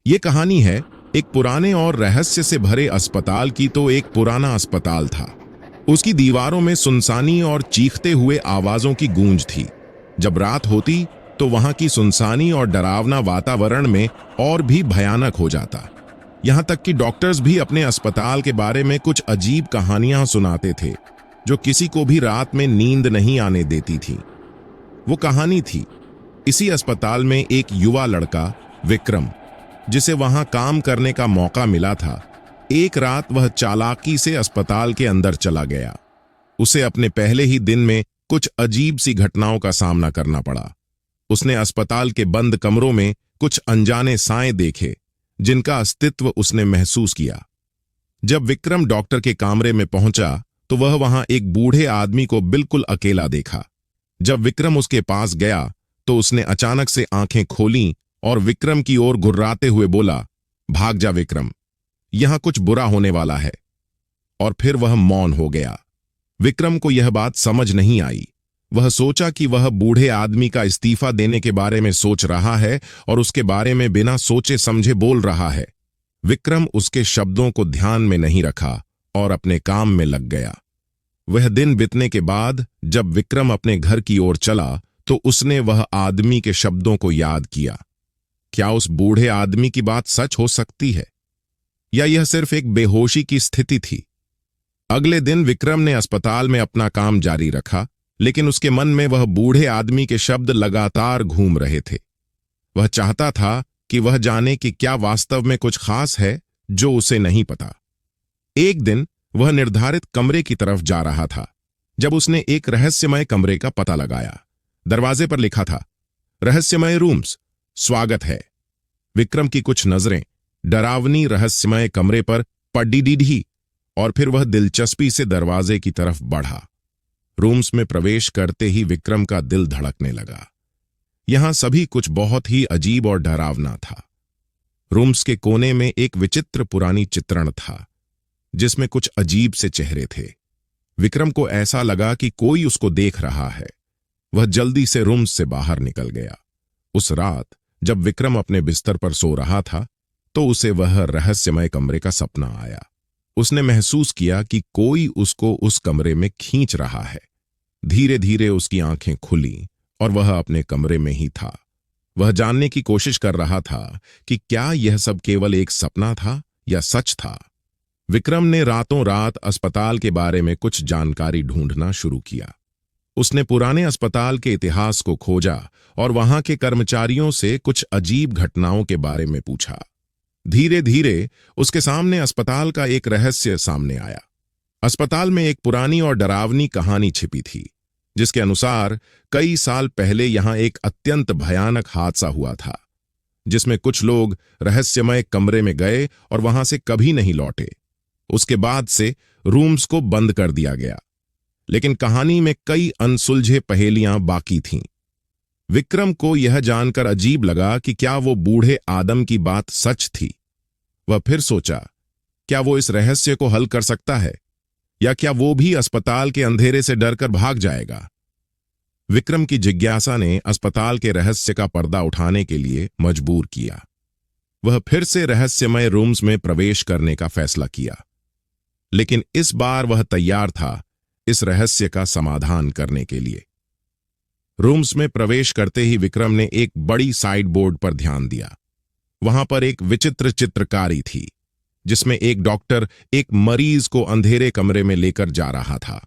ये कहानी है एक पुराने और रहस्य से भरे अस्पताल की। तो एक पुराना अस्पताल था। उसकी दीवारों में सुनसानी और चीखते हुए आवाजों की गूंज थी। जब रात होती तो वहां की सुनसानी और डरावना वातावरण में और भी भयानक हो जाता। यहां तक कि डॉक्टर्स भी अपने अस्पताल के बारे में कुछ अजीब कहानियां सुनाते थे जो किसी को भी रात में नींद नहीं आने देती थी। वो कहानी थी इसी अस्पताल में एक युवा लड़का विक्रम, जिसे वहां काम करने का मौका मिला था। एक रात वह चालाकी से अस्पताल के अंदर चला गया। उसे अपने पहले ही दिन में कुछ अजीब सी घटनाओं का सामना करना पड़ा। उसने अस्पताल के बंद कमरों में कुछ अनजाने साए देखे जिनका अस्तित्व उसने महसूस किया। जब विक्रम डॉक्टर के कमरे में पहुंचा तो वह वहां एक बूढ़े आदमी को बिल्कुल अकेला देखा। जब विक्रम उसके पास गया तो उसने अचानक से आंखें खोलीं और विक्रम की ओर गुर्राते हुए बोला, भाग जा विक्रम, यहां कुछ बुरा होने वाला है। और फिर वह मौन हो गया। विक्रम को यह बात समझ नहीं आई। वह सोचा कि वह बूढ़े आदमी का इस्तीफा देने के बारे में सोच रहा है और उसके बारे में बिना सोचे समझे बोल रहा है। विक्रम उसके शब्दों को ध्यान में नहीं रखा और अपने काम में लग गया। वह दिन बीतने के बाद जब विक्रम अपने घर की ओर चला तो उसने वह आदमी के शब्दों को याद किया। क्या उस बूढ़े आदमी की बात सच हो सकती है या यह सिर्फ एक बेहोशी की स्थिति थी? अगले दिन विक्रम ने अस्पताल में अपना काम जारी रखा, लेकिन उसके मन में वह बूढ़े आदमी के शब्द लगातार घूम रहे थे। वह चाहता था कि वह जाने कि क्या वास्तव में कुछ खास है जो उसे नहीं पता। एक दिन वह निर्धारित कमरे की तरफ जा रहा था जब उसने एक रहस्यमय कमरे का पता लगाया। दरवाजे पर लिखा था, रहस्यमय रूम्स, स्वागत है। विक्रम की कुछ नजरें डरावनी रहस्यमय कमरे पर पड़ी और फिर वह दिलचस्पी से दरवाजे की तरफ बढ़ा। रूम्स में प्रवेश करते ही विक्रम का दिल धड़कने लगा। यहां सभी कुछ बहुत ही अजीब और डरावना था। रूम्स के कोने में एक विचित्र पुरानी चित्रण था जिसमें कुछ अजीब से चेहरे थे। विक्रम को ऐसा लगा कि कोई उसको देख रहा है। वह जल्दी से रूम्स से बाहर निकल गया। उस रात जब विक्रम अपने बिस्तर पर सो रहा था तो उसे वह रहस्यमय कमरे का सपना आया। उसने महसूस किया कि कोई उसको उस कमरे में खींच रहा है। धीरे धीरे उसकी आंखें खुली और वह अपने कमरे में ही था। वह जानने की कोशिश कर रहा था कि क्या यह सब केवल एक सपना था या सच था। विक्रम ने रातों रात अस्पताल के बारे में कुछ जानकारी ढूंढना शुरू किया। उसने पुराने अस्पताल के इतिहास को खोजा और वहां के कर्मचारियों से कुछ अजीब घटनाओं के बारे में पूछा। धीरे धीरे उसके सामने अस्पताल का एक रहस्य सामने आया। अस्पताल में एक पुरानी और डरावनी कहानी छिपी थी जिसके अनुसार कई साल पहले यहां एक अत्यंत भयानक हादसा हुआ था जिसमें कुछ लोग रहस्यमय कमरे में गए और वहां से कभी नहीं लौटे। उसके बाद से रूम्स को बंद कर दिया गया, लेकिन कहानी में कई अनसुलझे पहेलियां बाकी थीं। विक्रम को यह जानकर अजीब लगा कि क्या वो बूढ़े आदम की बात सच थी। वह फिर सोचा, क्या वो इस रहस्य को हल कर सकता है या क्या वो भी अस्पताल के अंधेरे से डरकर भाग जाएगा। विक्रम की जिज्ञासा ने अस्पताल के रहस्य का पर्दा उठाने के लिए मजबूर किया। वह फिर से रहस्यमय रूम्स में प्रवेश करने का फैसला किया, लेकिन इस बार वह तैयार था इस रहस्य का समाधान करने के लिए। रूम्स में प्रवेश करते ही विक्रम ने एक बड़ी साइड बोर्ड पर ध्यान दिया। वहां पर एक विचित्र चित्रकारी थी जिसमें एक डॉक्टर एक मरीज को अंधेरे कमरे में लेकर जा रहा था।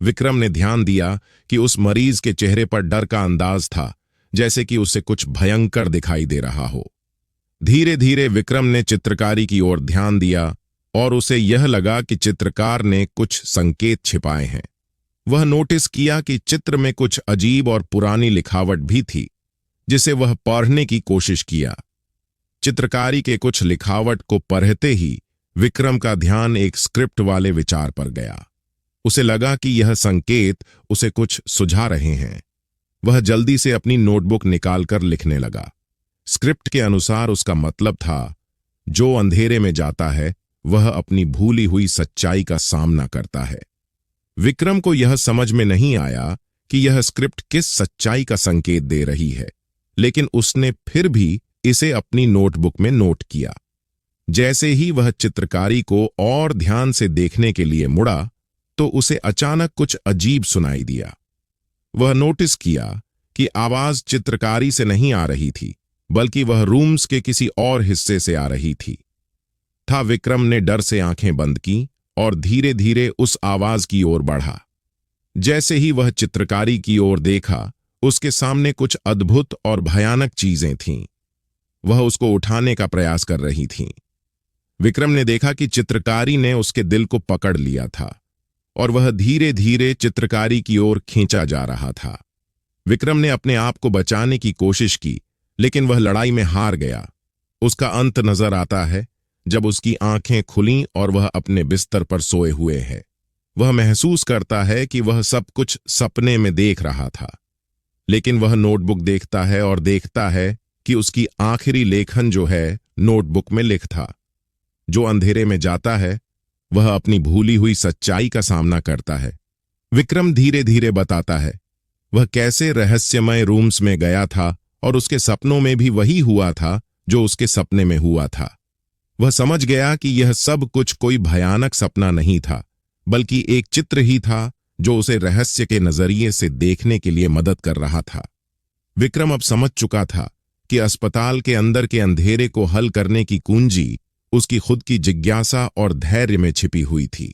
विक्रम ने ध्यान दिया कि उस मरीज के चेहरे पर डर का अंदाज था, जैसे कि उसे कुछ भयंकर दिखाई दे रहा हो। धीरे धीरे विक्रम ने चित्रकारी की ओर ध्यान दिया और उसे यह लगा कि चित्रकार ने कुछ संकेत छिपाए हैं। वह नोटिस किया कि चित्र में कुछ अजीब और पुरानी लिखावट भी थी जिसे वह पढ़ने की कोशिश किया। चित्रकारी के कुछ लिखावट को पढ़ते ही विक्रम का ध्यान एक स्क्रिप्ट वाले विचार पर गया। उसे लगा कि यह संकेत उसे कुछ सुझा रहे हैं। वह जल्दी से अपनी नोटबुक निकालकर लिखने लगा। स्क्रिप्ट के अनुसार उसका मतलब था, जो अंधेरे में जाता है वह अपनी भूली हुई सच्चाई का सामना करता है। विक्रम को यह समझ में नहीं आया कि यह स्क्रिप्ट किस सच्चाई का संकेत दे रही है, लेकिन उसने फिर भी इसे अपनी नोटबुक में नोट किया। जैसे ही वह चित्रकारी को और ध्यान से देखने के लिए मुड़ा तो उसे अचानक कुछ अजीब सुनाई दिया। वह नोटिस किया कि आवाज चित्रकारी से नहीं आ रही थी, बल्कि वह रूम्स के किसी और हिस्से से आ रही थी। विक्रम ने डर से आंखें बंद की और धीरे धीरे उस आवाज की ओर बढ़ा। जैसे ही वह चित्रकारी की ओर देखा, उसके सामने कुछ अद्भुत और भयानक चीजें थीं। वह उसको उठाने का प्रयास कर रही थीं। विक्रम ने देखा कि चित्रकारी ने उसके दिल को पकड़ लिया था और वह धीरे धीरे चित्रकारी की ओर खींचा जा रहा था। विक्रम ने अपने आप को बचाने की कोशिश की, लेकिन वह लड़ाई में हार गया। उसका अंत नजर आता है जब उसकी आंखें खुलीं और वह अपने बिस्तर पर सोए हुए है। वह महसूस करता है कि वह सब कुछ सपने में देख रहा था, लेकिन वह नोटबुक देखता है और देखता है कि उसकी आखिरी लेखन जो है नोटबुक में लिखा। जो अंधेरे में जाता है वह अपनी भूली हुई सच्चाई का सामना करता है। विक्रम धीरे धीरे बताता है वह कैसे रहस्यमय रूम्स में गया था और उसके सपनों में भी वही हुआ था जो उसके सपने में हुआ था। वह समझ गया कि यह सब कुछ कोई भयानक सपना नहीं था, बल्कि एक चित्र ही था जो उसे रहस्य के नजरिए से देखने के लिए मदद कर रहा था। विक्रम अब समझ चुका था कि अस्पताल के अंदर के अंधेरे को हल करने की कुंजी उसकी खुद की जिज्ञासा और धैर्य में छिपी हुई थी।